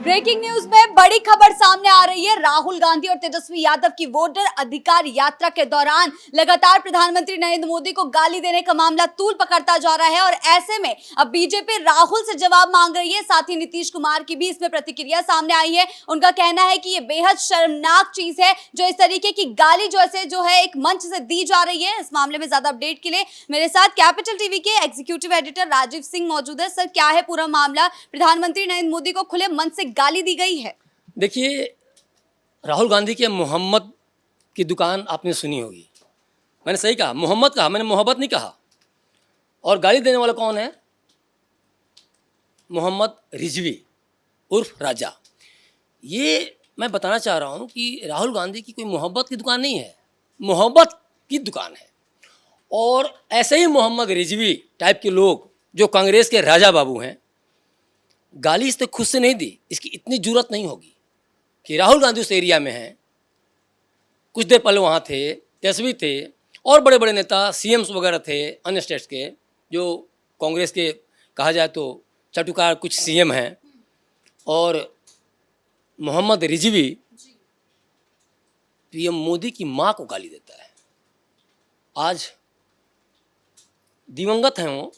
Breaking news में बड़ी खबर सामने आ रही है। राहुल गांधी और तेजस्वी यादव की वोटर अधिकार यात्रा के दौरान लगातार प्रधानमंत्री नरेंद्र मोदी को गाली देने का मामला तूल पकड़ता जा रहा है और ऐसे में अब बीजेपी राहुल से जवाब मांग रही है। साथ ही नीतीश कुमार की भी इसमें प्रतिक्रिया सामने आई है। उनका कहना है कि ये बेहद शर्मनाक चीज है जो इस तरीके की गाली जो है एक मंच से दी जा रही है। इस मामले में ज्यादा अपडेट के लिए मेरे साथ कैपिटल टीवी के एग्जीक्यूटिव एडिटर राजीव सिंह मौजूद है। सर, क्या है पूरा मामला? प्रधानमंत्री नरेंद्र मोदी को खुले मन से गाली दी गई है। देखिए, राहुल गांधी के मोहम्मद की दुकान आपने सुनी होगी। मैंने सही कहा, मोहम्मद कहा, मैंने मोहब्बत नहीं कहा। और गाली देने वाला कौन है? मोहम्मद रिजवी उर्फ राजा। ये मैं बताना चाह रहा हूँ कि राहुल गांधी की कोई मोहब्बत की दुकान नहीं है, मोहब्बत की दुकान है। और ऐसे ही मोहम्मद रिजवी टाइप के लोग जो कांग्रेस के राजा बाबू हैं, गाली इसने खुद से नहीं दी। इसकी इतनी जुर्रत नहीं होगी कि राहुल गांधी उस एरिया में हैं, कुछ देर पहले वहाँ थे, तेजस्वी थे और बड़े बड़े नेता सीएम्स वगैरह थे अन्य स्टेट्स के, जो कांग्रेस के कहा जाए तो चटुकार कुछ सीएम हैं। और मोहम्मद रिजवी पीएम मोदी की माँ को गाली देता है। आज दिवंगत हैं वो,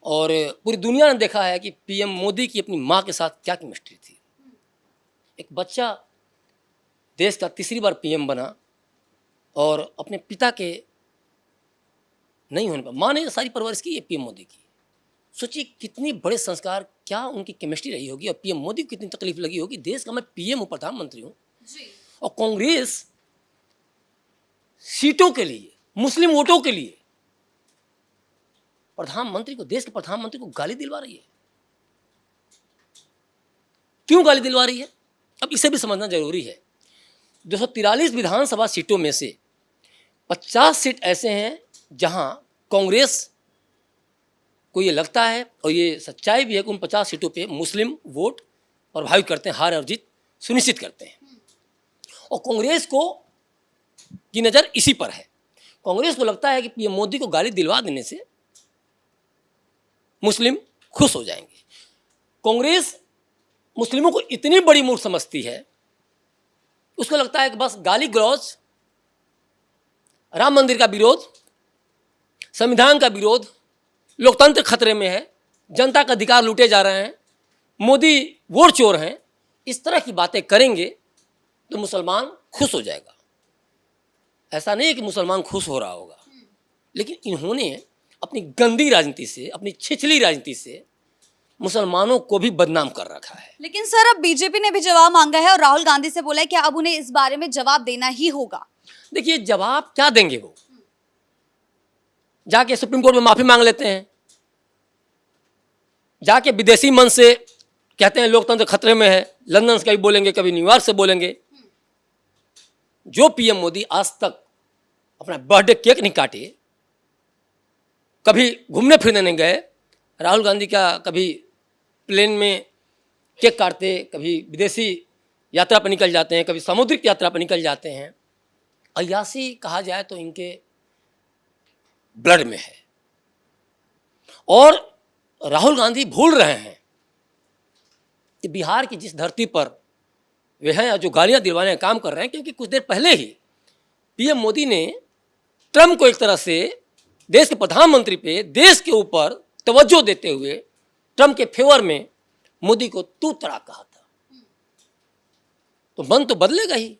और पूरी दुनिया ने देखा है कि पीएम मोदी की अपनी माँ के साथ क्या केमिस्ट्री थी। एक बच्चा देश का तीसरी बार पीएम बना और अपने पिता के नहीं होने पर माँ ने सारी परवरिश की है पीएम मोदी की। सोचिए कितनी बड़े संस्कार, क्या उनकी केमिस्ट्री रही होगी और पीएम मोदी को कितनी तकलीफ लगी होगी। देश का मैं पीएम हूँ, प्रधानमंत्री हूँ, और कांग्रेस सीटों के लिए, मुस्लिम वोटों के लिए प्रधानमंत्री को, देश के प्रधानमंत्री को गाली दिलवा रही है। क्यों गाली दिलवा रही है, अब इसे भी समझना जरूरी है। 243 विधानसभा सीटों में से 50 सीट ऐसे हैं जहां कांग्रेस को ये लगता है, और ये सच्चाई भी है कि उन 50 सीटों पे मुस्लिम वोट प्रभावित करते हैं, हार और जीत सुनिश्चित करते हैं। और कांग्रेस को की नज़र इसी पर है। कांग्रेस को लगता है कि पीएम मोदी को गाली दिलवा देने से मुस्लिम खुश हो जाएंगे। कांग्रेस मुस्लिमों को इतनी बड़ी मूर्ख समझती है, उसको लगता है कि बस गाली गलौज, राम मंदिर का विरोध, संविधान का विरोध, लोकतंत्र खतरे में है, जनता का अधिकार लूटे जा रहे हैं, मोदी वोट चोर हैं, इस तरह की बातें करेंगे तो मुसलमान खुश हो जाएगा। ऐसा नहीं है कि मुसलमान खुश हो रहा होगा, लेकिन इन्होंने अपनी गंदी राजनीति से, अपनी छिछली राजनीति से मुसलमानों को भी बदनाम कर रखा है। लेकिन सर, अब बीजेपी ने भी जवाब मांगा है और राहुल गांधी से बोला है कि अब उन्हें इस बारे में जवाब देना ही होगा। देखिए, जवाब क्या देंगे वो? जाके सुप्रीम कोर्ट में माफी मांग लेते हैं, जाके विदेशी मन से कहते हैं लोकतंत्र खतरे में है, लंदन से कभी बोलेंगे, कभी न्यूयॉर्क से बोलेंगे। जो पीएम मोदी आज तक अपना बर्थडे केक नहीं काटे, कभी घूमने फिरने नहीं गए, राहुल गांधी का कभी प्लेन में केक काटते, कभी विदेशी यात्रा पर निकल जाते हैं, कभी सामुद्रिक यात्रा पर निकल जाते हैं। अय्याशी कहा जाए तो इनके ब्लड में है। और राहुल गांधी भूल रहे हैं कि बिहार की जिस धरती पर वे हैं, जो गालियां दिलवाने का काम कर रहे हैं, क्योंकि कुछ देर पहले ही पीएम मोदी ने ट्रम्प को एक तरह से देश के प्रधानमंत्री पे, देश के ऊपर तवज्जो देते हुए ट्रम्प के फेवर में मोदी को तू तड़ाक कहा था। तो मन तो बदलेगा ही,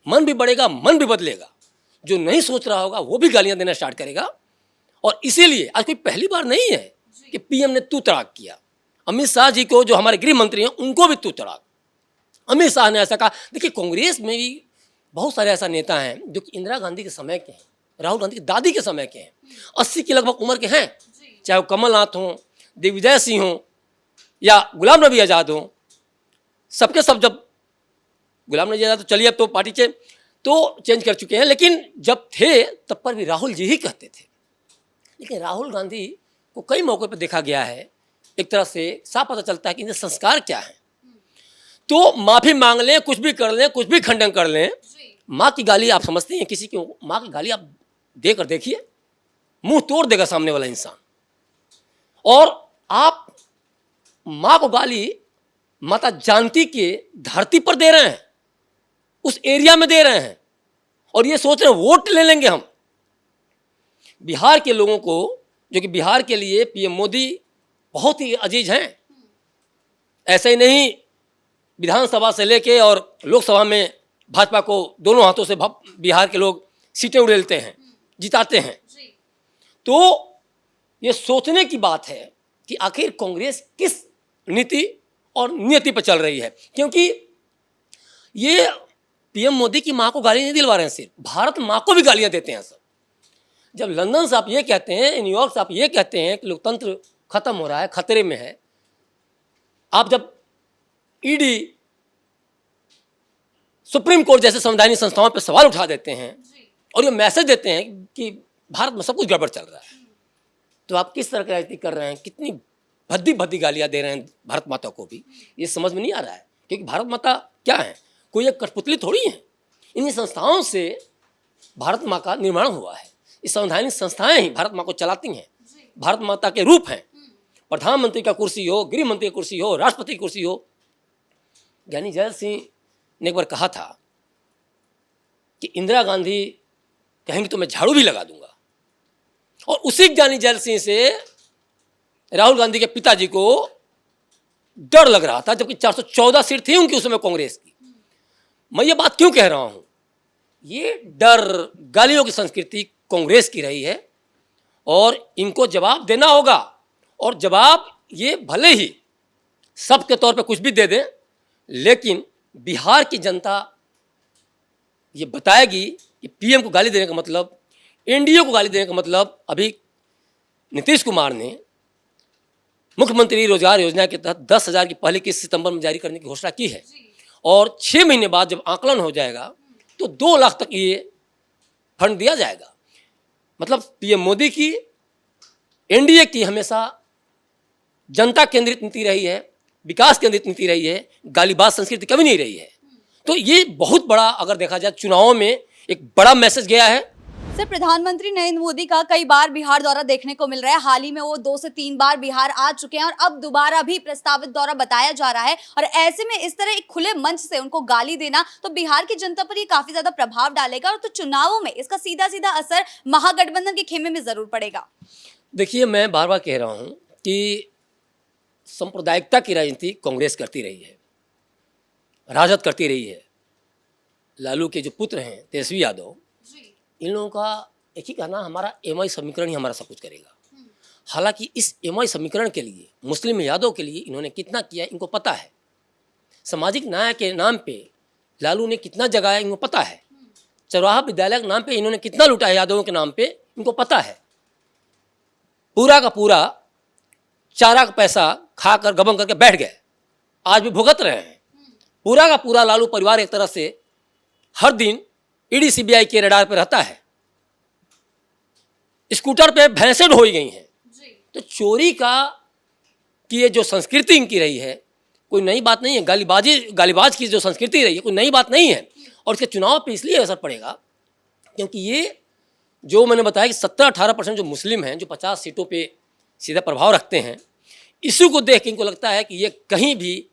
मन भी बढ़ेगा, मन भी बदलेगा। जो नहीं सोच रहा होगा वो भी गालियां देना स्टार्ट करेगा। और इसीलिए आज कोई पहली बार नहीं है कि पीएम ने तू तड़ाक किया। अमित शाह जी को, जो हमारे गृह मंत्री हैं, उनको भी तू तड़ाक अमित शाह ने ऐसा कहा। देखिए, कांग्रेस में भी बहुत सारे ऐसा नेता हैं जो कि इंदिरा गांधी के समय के हैं, राहुल गांधी की दादी के समय के हैं, 80 की लगभग उम्र के हैं, चाहे वो कमलनाथ हों, दिग्विजय सिंह हों या गुलाम नबी आज़ाद हों। सबके सब, जब गुलाम नबी आज़ाद तो चलिए अब तो पार्टी तो चेंज कर चुके हैं, लेकिन जब थे तब पर भी राहुल जी ही कहते थे। लेकिन राहुल गांधी को कई मौक़ों पर देखा गया है, एक तरह से साफ पता चलता है कि इनके संस्कार क्या है। तो माफ़ी मांग लें, कुछ भी कर लें, कुछ भी खंडन कर लें। माँ की गाली आप समझते हैं, किसी की माँ की गाली आप देकर देखिए, मुंह तोड़ देगा सामने वाला इंसान। और आप माँ को गाली माता जानकी के धरती पर दे रहे हैं, उस एरिया में दे रहे हैं, और ये सोच रहे हैं वोट ले लेंगे हम। बिहार के लोगों को, जो कि बिहार के लिए पीएम मोदी बहुत ही अजीज हैं, ऐसे ही नहीं विधानसभा से लेके और लोकसभा में भाजपा को दोनों हाथों से बिहार के लोग सीटें उड़ेलते हैं, जिताते हैं। तो ये सोचने की बात है कि आखिर कांग्रेस किस नीति और नियति पर चल रही है, क्योंकि ये पीएम मोदी की माँ को गाली नहीं दिलवा रहे हैं, सिर्फ भारत माँ को भी गालियां देते हैं सब। जब लंदन से आप ये कहते हैं, न्यूयॉर्क से आप ये कहते हैं कि लोकतंत्र खत्म हो रहा है, खतरे में है, आप जब ईडी, सुप्रीम कोर्ट जैसे संवैधानिक संस्थाओं पर सवाल उठा देते हैं और ये मैसेज देते हैं कि भारत में सब कुछ गड़बड़ चल रहा है, तो आप किस तरह की राजनीति कर रहे हैं, कितनी भद्दी भद्दी गालियां दे रहे हैं भारत माता को भी, ये समझ में नहीं आ रहा है। क्योंकि भारत माता क्या है, कोई एक कठपुतली थोड़ी है। इन्हीं संस्थाओं से भारत माँ का निर्माण हुआ है। ये संवैधानिक संस्थाएं ही भारत माँ को चलाती हैं, भारत माता के रूप हैं। प्रधानमंत्री का कुर्सी हो, गृह मंत्री की कुर्सी हो, राष्ट्रपति की कुर्सी हो। ज्ञानी जैल सिंह ने एक बार कहा था कि इंदिरा गांधी कहेंगे तो मैं झाड़ू भी लगा दूंगा, और उसी ज्ञानी जैल सिंह से राहुल गांधी के पिताजी को डर लग रहा था, जबकि 414 सीट थी उनकी उस समय कांग्रेस की। मैं ये बात क्यों कह रहा हूं, ये डर, गालियों की संस्कृति कांग्रेस की रही है, और इनको जवाब देना होगा। और जवाब ये भले ही सब के तौर पे कुछ भी दे दें, लेकिन बिहार की जनता ये बताएगी कि पीएम को गाली देने का मतलब, एनडीए को गाली देने का मतलब। अभी नीतीश कुमार ने मुख्यमंत्री रोजगार योजना के तहत 10,000 की पहली किस्त सितंबर में जारी करने की घोषणा की है, और 6 महीने बाद जब आकलन हो जाएगा तो 2 लाख तक ये फंड दिया जाएगा। मतलब पीएम मोदी की, एनडीए की हमेशा जनता केंद्रित नीति रही है, विकास केंद्रित नीति रही है, गालीबाज संस्कृति कभी नहीं रही है। तो ये बहुत बड़ा, अगर देखा जाए चुनावों में एक बड़ा मैसेज गया है। सर, प्रधानमंत्री नरेंद्र मोदी का कई बार बिहार दौरा देखने को मिल रहा है। हाल ही में वो 2 से 3 बार बिहार आ चुके हैं और अब दोबारा भी प्रस्तावित दौरा बताया जा रहा है। और ऐसे में इस तरह एक खुले मंच से उनको गाली देना तो बिहार की जनता पर ये काफी ज्यादा प्रभाव डालेगा, और तो चुनावों में इसका सीधा सीधा असर महागठबंधन के खेमे में जरूर पड़ेगा। देखिए, मैं बार बार कह रहा हूँ कि सांप्रदायिकता की राजनीति कांग्रेस करती रही है, राजद करती रही है। लालू के जो पुत्र हैं तेजस्वी यादव, इन लोगों का एक ही कहना, हमारा एमआई समीकरण ही हमारा सब कुछ करेगा। हालांकि इस एमआई समीकरण के लिए, मुस्लिम यादव के लिए इन्होंने कितना किया इनको पता है। सामाजिक न्याय के नाम पे लालू ने कितना जगाया इनको पता है। चौराहा विद्यालय के नाम पे इन्होंने कितना लूटा है यादवों के नाम पे इनको पता है। पूरा का पूरा चारा का पैसा खाकर गबन करके बैठ गए, आज भी भुगत रहे हैं। पूरा का पूरा लालू परिवार एक तरह से हर दिन ईडी सीबीआई के रडार पर रहता है। स्कूटर पे भैंसें ढोई गई हैं। तो चोरी की ये जो संस्कृति इनकी रही है, कोई नई बात नहीं है। गालीबाज की जो संस्कृति रही है, कोई नई बात नहीं है। और इसके चुनाव पे इसलिए असर पड़ेगा क्योंकि ये जो मैंने बताया कि 17-18% जो मुस्लिम हैं, जो 50 सीटों पे सीधा प्रभाव रखते हैं, इसी को देख के इनको लगता है कि ये कहीं भी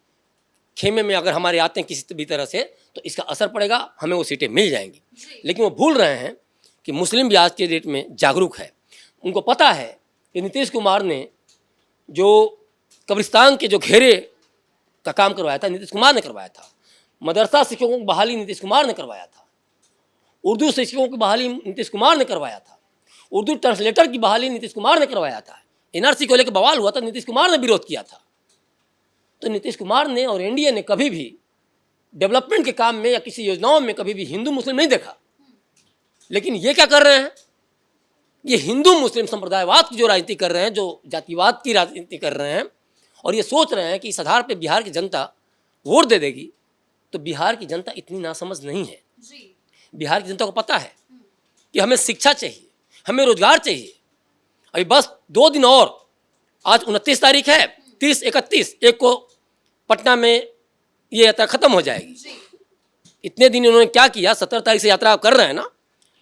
खेमे में अगर हमारे आते हैं किसी भी तरह से, तो इसका असर पड़ेगा, हमें वो सीटें मिल जाएंगी। लेकिन वो भूल रहे हैं कि मुस्लिम भी आज के डेट में जागरूक है। उनको पता है कि नीतीश कुमार ने जो कब्रिस्तान के जो घेरे का काम करवाया था, नीतीश कुमार ने करवाया था। मदरसा शिक्षकों की बहाली नीतीश कुमार ने करवाया था। उर्दू शिक्षकों की बहाली नीतीश कुमार ने करवाया था। उर्दू ट्रांसलेटर की बहाली नीतीश कुमार ने करवाया था। एनआरसी को लेकर बवाल हुआ था, नीतीश कुमार ने विरोध किया था। तो नीतीश कुमार ने और एनडीए ने कभी भी डेवलपमेंट के काम में या किसी योजनाओं में कभी भी हिंदू मुस्लिम नहीं देखा। लेकिन ये क्या कर रहे हैं, ये हिंदू मुस्लिम संप्रदायवाद की जो राजनीति कर रहे हैं, जो जातिवाद की राजनीति कर रहे हैं, और ये सोच रहे हैं कि इस आधार पर बिहार की जनता वोट दे देगी। तो बिहार की जनता इतनी नासमझ नहीं है। बिहार की जनता को पता है कि हमें शिक्षा चाहिए, हमें रोजगार चाहिए। अभी बस 2 दिन और, आज 29 तारीख है, 30, 31 एक को पटना में ये यात्रा खत्म हो जाएगी। इतने दिन इन्होंने क्या किया, 17 तारीख से यात्रा कर रहे हैं ना,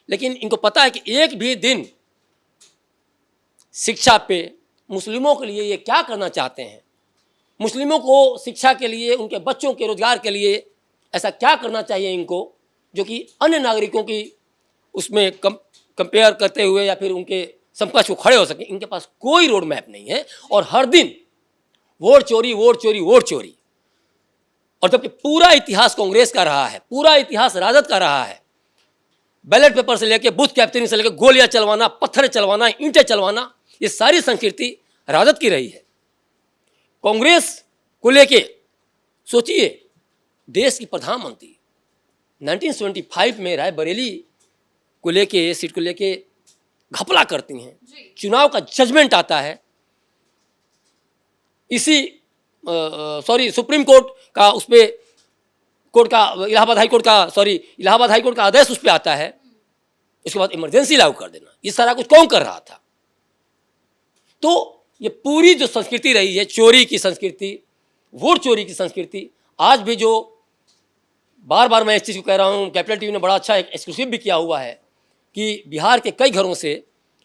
लेकिन इनको पता है कि एक भी दिन शिक्षा पे मुस्लिमों के लिए ये क्या करना चाहते हैं, मुस्लिमों को शिक्षा के लिए, उनके बच्चों के रोजगार के लिए ऐसा क्या करना चाहिए इनको जो कि अन्य नागरिकों की उसमें कंपेयर करते हुए या फिर उनके समकक्ष को खड़े हो सके। इनके पास कोई रोड मैप नहीं है और हर दिन वोट चोरी, वोट चोरी, वोट चोरी। और जबकि पूरा इतिहास कांग्रेस का रहा है, पूरा इतिहास राजद का रहा है। बैलेट पेपर से लेके बूथ कैप्चरिंग से लेके गोलियां चलवाना, पत्थर चलवाना, ईंटें चलवाना, ये सारी संस्कृति राजद की रही है। कांग्रेस को लेके सोचिए, देश की प्रधानमंत्री 1975 में रायबरेली को लेके, सीट को लेके घपला करती हैं, चुनाव का जजमेंट आता है, इसी सुप्रीम कोर्ट का उस पे कोर्ट का इलाहाबाद हाई कोर्ट का आदेश उस पे आता है, उसके बाद इमरजेंसी लागू कर देना। ये सारा कुछ कौन कर रहा था? तो ये पूरी जो संस्कृति रही है, चोरी की संस्कृति, वोट चोरी की संस्कृति, आज भी जो बार बार मैं इस चीज़ को कह रहा हूँ, कैपिटल टीवी ने बड़ा अच्छा एक एक्सक्लूसिव भी किया हुआ है कि बिहार के कई घरों से,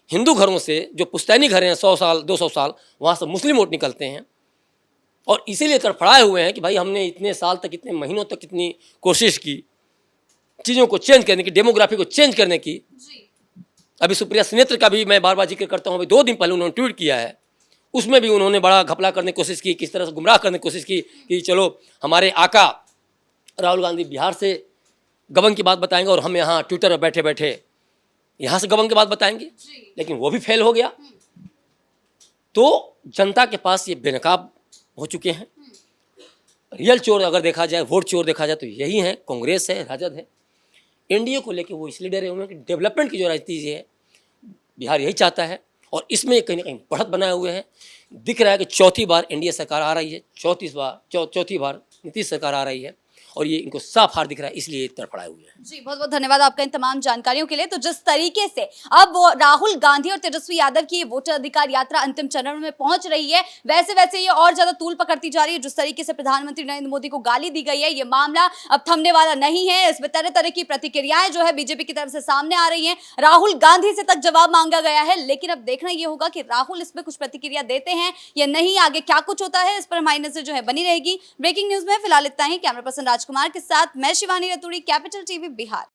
हिंदू घरों से, जो पुश्तैनी घर हैं 100 साल 200 साल, वहाँ से मुस्लिम वोट निकलते हैं और इसीलिए तड़फड़ाए हुए हैं कि भाई हमने इतने साल तक, इतने महीनों तक इतनी कोशिश की चीज़ों को चेंज करने की, डेमोग्राफी को चेंज करने की। अभी सुप्रिया सुनेत्र का भी मैं बार बार जिक्र करता हूँ, अभी 2 दिन पहले उन्होंने ट्वीट किया है, उसमें भी उन्होंने बड़ा घपला करने की कोशिश की, किस तरह से गुमराह करने की कोशिश की कि चलो हमारे आका राहुल गांधी बिहार से गबन की बात बताएंगे और हम यहाँ ट्विटर पर बैठे बैठे यहाँ से गबन की बात बताएंगे, लेकिन वो भी फेल हो गया। तो जनता के पास ये बेनकाब हो चुके हैं। रियल चोर अगर देखा जाए, वोट चोर देखा जाए तो यही है, कांग्रेस है, राजद है। एनडीए को लेके वो इसलिए डरे हुए हैं कि डेवलपमेंट की जो राजनीति है बिहार यही चाहता है और इसमें कहीं ना कहीं बढ़त बनाए हुए हैं। दिख रहा है कि चौथी बार एनडीए सरकार आ रही है, चौथी बार नीतीश सरकार आ रही है और ये इनको साफ हार दिख रहा है, इसलिए तड़फड़ाए हुए हैं। जी, बहुत बहुत धन्यवाद आपका इन तमाम जानकारियों के लिए। तो जिस तरीके से अब वो राहुल गांधी और तेजस्वी यादव की ये वोटर अधिकार यात्रा अंतिम चरण में पहुंच रही है, वैसे वैसे ये और ज्यादा तूल पकड़ती जा रही है। जिस तरीके से प्रधानमंत्री नरेंद्र मोदी को गाली दी गई है, ये मामला अब थमने वाला नहीं है। इसमें तरह तरह की प्रतिक्रियाएं जो है बीजेपी की तरफ से सामने आ रही हैं। राहुल गांधी से तक जवाब मांगा गया है, लेकिन अब देखना यह होगा कि राहुल इसमें कुछ प्रतिक्रिया देते हैं या नहीं। आगे क्या कुछ होता है, इस पर हमारी नजर जो है बनी रहेगी। ब्रेकिंग न्यूज में फिलहाल इतना ही। कैमरा पर्सन राजकुमार के साथ मैं शिवानी रतूड़ी, कैपिटल टीवी बिहार।